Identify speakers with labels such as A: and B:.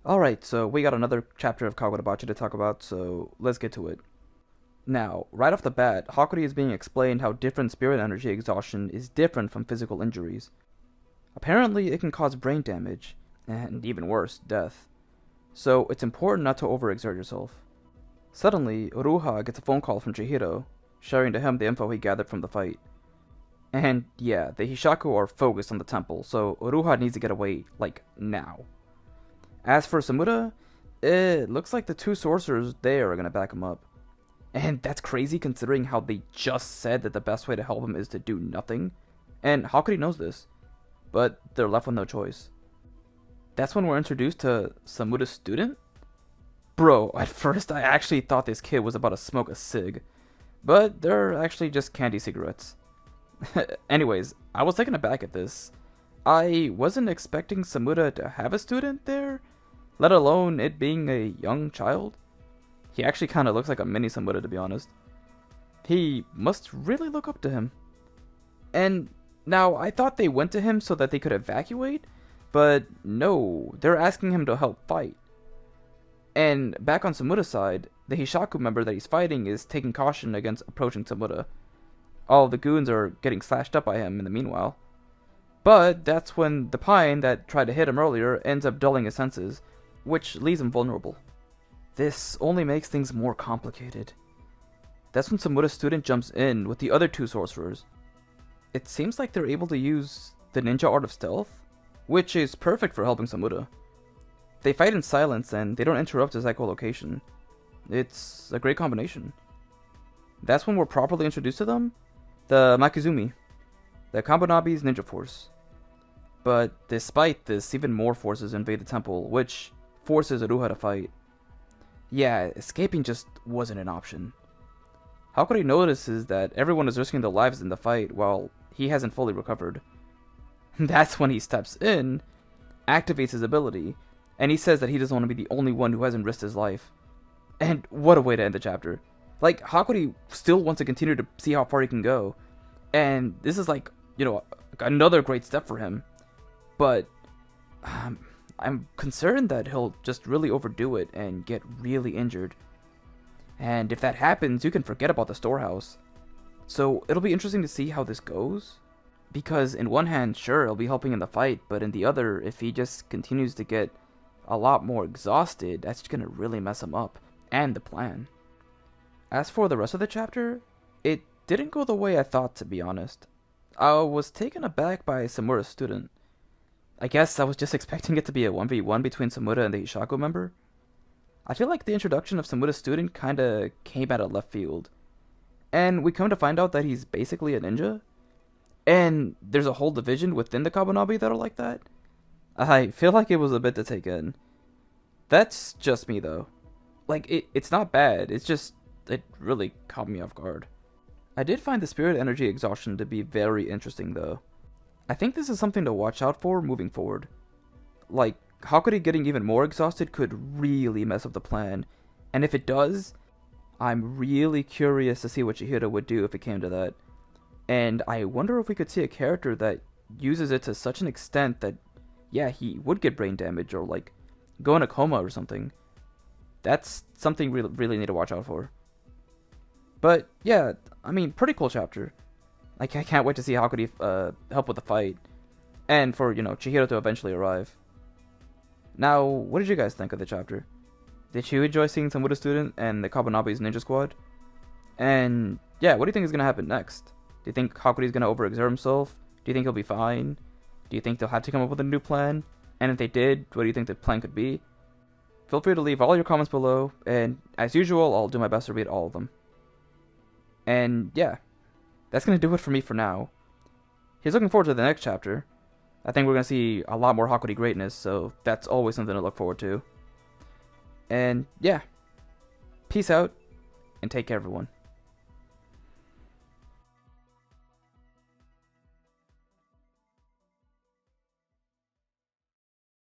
A: Alright, so we got another chapter of Kagurabachi to talk about, so let's get to it. Now, right off the bat, Hakuri is being explained how different spirit energy exhaustion is different from physical injuries. Apparently, it can cause brain damage, and even worse, death. So it's important not to overexert yourself. Suddenly, Uruha gets a phone call from Chihiro, sharing to him the info he gathered from the fight. And yeah, the Hishaku are focused on the temple, so Uruha needs to get away, like, now. As for Samura, it looks like the two sorcerers there are gonna back him up. And that's crazy considering how they just said that the best way to help him is to do nothing. And Hakuri knows this, but they're left with no choice. That's when we're introduced to Samura's student? Bro, at first I actually thought this kid was about to smoke a cig, but they're actually just candy cigarettes. Anyways, I was taken aback at this. I wasn't expecting Samura to have a student there, let alone it being a young child. He actually kind of looks like a mini Samura, to be honest. He must really look up to him. And now, I thought they went to him so that they could evacuate, but no, they're asking him to help fight. And back on Samura's side, the Hishaku member that he's fighting is taking caution against approaching Samura. All the goons are getting slashed up by him in the meanwhile. But that's when the pine that tried to hit him earlier ends up dulling his senses, which leaves him vulnerable. This only makes things more complicated. That's when Samura's student jumps in with the other two sorcerers. It seems like they're able to use the ninja art of stealth, which is perfect for helping Samura. They fight in silence and they don't interrupt his echolocation. It's a great combination. That's when we're properly introduced to them, the Makizumi, the Kamunabi's ninja force. But despite this, even more forces invade the temple, which forces Aruha to fight. Yeah, escaping just wasn't an option. Hakuri notices that everyone is risking their lives in the fight while he hasn't fully recovered. That's when he steps in, activates his ability, and he says that he doesn't want to be the only one who hasn't risked his life. And what a way to end the chapter. Like, Hakuri still wants to continue to see how far he can go. And this is like, another great step for him. But I'm concerned that he'll just really overdo it and get really injured. And if that happens, you can forget about the storehouse. So it'll be interesting to see how this goes. Because in one hand, sure, he'll be helping in the fight, but in the other, if he just continues to get a lot more exhausted, that's going to really mess him up. And the plan. As for the rest of the chapter, it didn't go the way I thought, to be honest. I was taken aback by Samura's student. I guess I was just expecting it to be a 1v1 between Samura and the Hishaku member. I feel like the introduction of Samura's student kinda came out of left field. And we come to find out that he's basically a ninja. And there's a whole division within the Kamunabi that are like that. I feel like it was a bit to take in. That's just me though. Like, it's not bad, it's just, it really caught me off guard. I did find the spirit energy exhaustion to be very interesting though. I think this is something to watch out for moving forward. Like, Hakuri getting even more exhausted could really mess up the plan, and if it does, I'm really curious to see what Chihiro would do if it came to that. And I wonder if we could see a character that uses it to such an extent that, yeah, he would get brain damage or like go in a coma or something. That's something we really need to watch out for. But yeah, I mean, pretty cool chapter. Like, I can't wait to see Hakuri help with the fight, and for, Chihiro to eventually arrive. Now, what did you guys think of the chapter? Did you enjoy seeing Samura's student and the Kabunabi's ninja squad? And yeah, what do you think is gonna happen next? Do you think Hakuri's gonna overexert himself? Do you think he'll be fine? Do you think they'll have to come up with a new plan? And if they did, what do you think the plan could be? Feel free to leave all your comments below, and as usual, I'll do my best to read all of them. And yeah, that's going to do it for me for now. He's looking forward to the next chapter. I think we're going to see a lot more Hakuri greatness, so that's always something to look forward to. And yeah, peace out, and take care everyone.